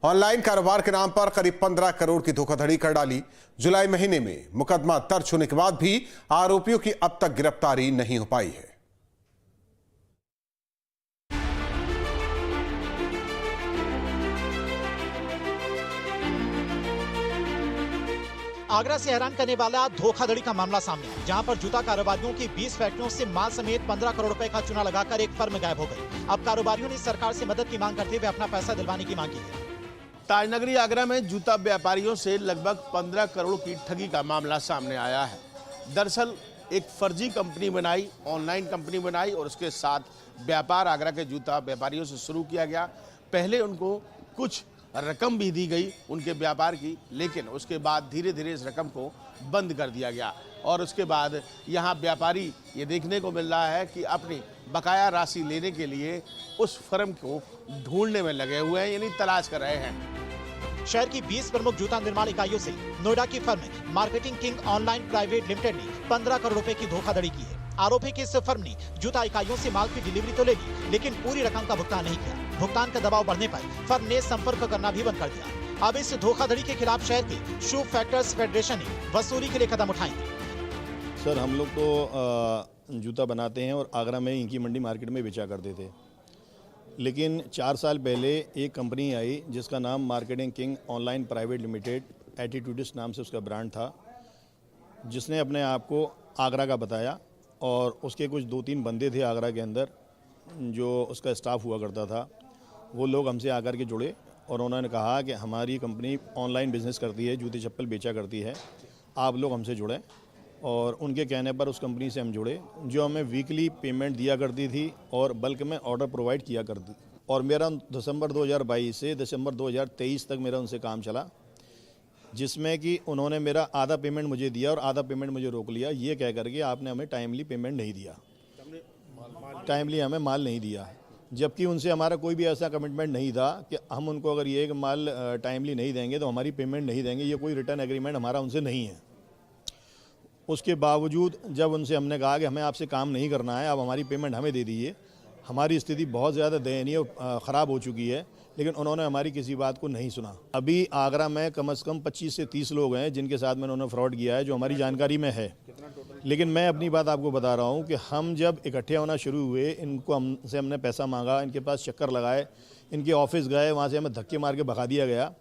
Online कारोबार के नाम पर करीब 15 करोड़ की धोखाधड़ी कर डाली। जुलाई महीने में मुकदमा दर्ज होने के बाद भी आरोपियों की अब तक गिरफ्तारी नहीं हो पाई है। आगरा से हैरान करने वाला धोखाधड़ी का मामला सामने आया, जहां पर जूता कारोबारियों की 20 फैक्ट्रियों से माल समेत 15 करोड़ रुपए का चूना लगाकर एक फर्म गायब हो गई। अब कारोबारियों ने सरकार से मदद की मांग करते हुए अपना पैसा दिलवाने की मांग की है। ताजनगरी आगरा में जूता व्यापारियों से लगभग 15 करोड़ की ठगी का मामला सामने आया है। दरअसल एक फर्जी कंपनी बनाई, ऑनलाइन कंपनी बनाई और उसके साथ व्यापार आगरा के जूता व्यापारियों से शुरू किया गया। पहले उनको कुछ रकम भी दी गई उनके व्यापार की, लेकिन उसके बाद धीरे धीरे इस रकम को बंद कर दिया गया और उसके बाद यहाँ व्यापारी ये देखने को मिल रहा है कि अपनी बकाया राशि लेने के लिए उस फर्म को ढूंढने में लगे हुए हैं, यानी तलाश कर रहे हैं। शहर की 20 प्रमुख जूता निर्माण इकाइयों से नोएडा की firm marketing king online private limited ने 15 करोड़ रुपए की धोखाधड़ी की है। आरोपी की इस फर्म ने जूता इकाइयों से माल की डिलीवरी तो ले ली, लेकिन पूरी रकम का भुगतान नहीं किया। भुगतान का दबाव बढ़ने पर फर्म ने संपर्क करना भी बंद कर दिया। अब इस धोखाधड़ी के खिलाफ शहर के शू फैक्टर्स फेडरेशन ने वसूली के लिए कदम उठाए। सर, हम लोग तो जूता बनाते हैं और आगरा में इनकी मंडी मार्केट में बेचा करते थे, लेकिन 4 साल पहले एक कंपनी आई जिसका नाम marketing king online private limited, Attitudist नाम से उसका ब्रांड था, जिसने अपने आप को आगरा का बताया और उसके कुछ 2-3 बंदे थे आगरा के अंदर जो उसका स्टाफ हुआ करता था। वो लोग हमसे आकर के जुड़े और उन्होंने कहा कि हमारी कंपनी ऑनलाइन बिज़नेस करती है, जूते चप्पल बेचा करती है, आप लोग हमसे जुड़ें। और उनके कहने पर उस कंपनी से हम जुड़े, जो हमें वीकली पेमेंट दिया करती थी और बल्क में ऑर्डर प्रोवाइड किया करती। और मेरा दिसंबर 2022 से दिसंबर 2023 तक मेरा उनसे काम चला, जिसमें कि उन्होंने मेरा आधा पेमेंट मुझे दिया और आधा पेमेंट मुझे रोक लिया, ये कह करके आपने हमें टाइमली पेमेंट नहीं दिया, टाइमली हमें माल नहीं दिया। जबकि उनसे हमारा कोई भी ऐसा कमिटमेंट नहीं था कि हम उनको अगर ये माल टाइमली नहीं देंगे तो हमारी पेमेंट नहीं देंगे, ये कोई रिटर्न एग्रीमेंट हमारा उनसे नहीं है। उसके बावजूद जब उनसे हमने कहा कि हमें आपसे काम नहीं करना है, अब हमारी पेमेंट हमें दे दीजिए, हमारी स्थिति बहुत ज़्यादा दयनीय ख़राब हो चुकी है, लेकिन उन्होंने हमारी किसी बात को नहीं सुना। अभी आगरा में कम से कम 25 से 30 लोग हैं जिनके साथ में उन्होंने फ्रॉड किया है, जो हमारी जानकारी में है। लेकिन मैं अपनी बात आपको बता रहा हूँ कि हम जब इकट्ठे होना शुरू हुए, इनको हमने पैसा मांगा, इनके पास चक्कर लगाए, इनके ऑफिस गए, वहाँ से हमें धक्के मार के भगा दिया गया।